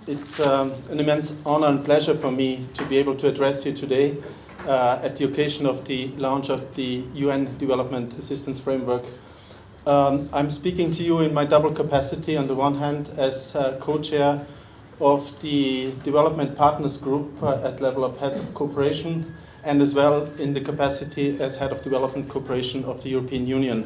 It's an immense honor and pleasure for me to be able to address you today at the occasion of the launch of the UN Development Assistance Framework. I'm speaking to you in my double capacity, on the one hand as co-chair of the Development Partners Group at level of heads of cooperation, and as well in the capacity as head of development cooperation of the European Union.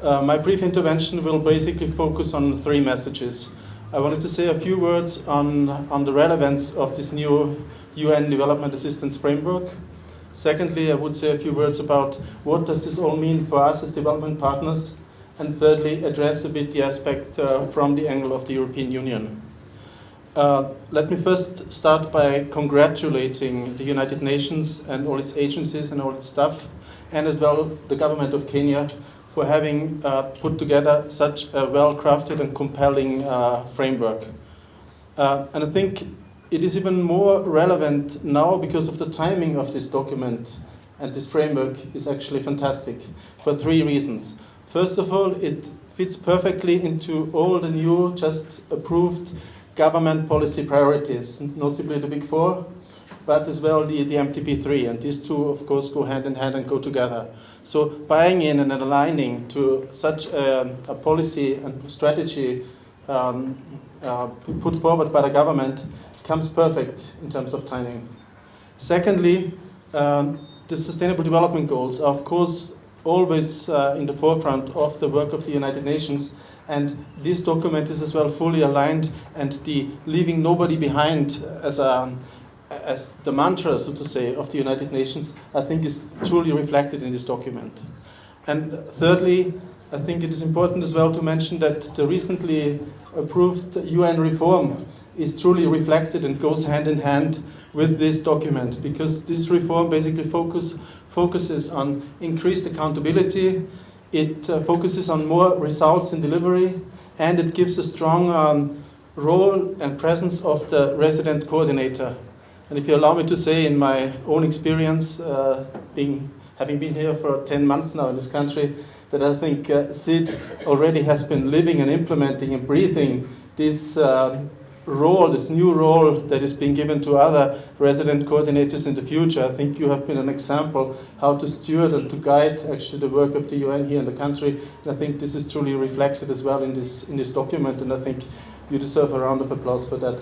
My brief intervention will basically focus on three messages. I wanted to say a few words on the relevance of this new UN Development Assistance Framework. Secondly, I would say a few words about what does this all mean for us as development partners. And thirdly, address a bit the aspect from the angle of the European Union. Let me first start by congratulating the United Nations and all its agencies and all its staff, and as well the government of Kenya, for having put together such a well-crafted and compelling framework. And I think it is even more relevant now because of the timing of this document, and this framework is actually fantastic for three reasons. First of all, it fits perfectly into all the new, just approved government policy priorities, notably the Big Four, but as well the MTP3, and these two, of course, go hand in hand and go together. So buying in and aligning to such a policy and strategy put forward by the government comes perfect in terms of timing. Secondly, the Sustainable Development Goals are, of course, always in the forefront of the work of the United Nations, and this document is as well fully aligned, and the leaving nobody behind as the mantra, so to say, of the United Nations, I think is truly reflected in this document. And thirdly, I think it is important as well to mention that the recently approved UN reform is truly reflected and goes hand in hand with this document, because this reform basically focuses on increased accountability, it focuses on more results in delivery, and it gives a strong role and presence of the resident coordinator. And if you allow me to say, in my own experience, having been here for 10 months now in this country, that I think SID already has been living and implementing and breathing this role, this new role that is being given to other resident coordinators in the future. I think you have been an example how to steward and to guide actually the work of the UN here in the country. And I think this is truly reflected as well in this document, and I think you deserve a round of applause for that.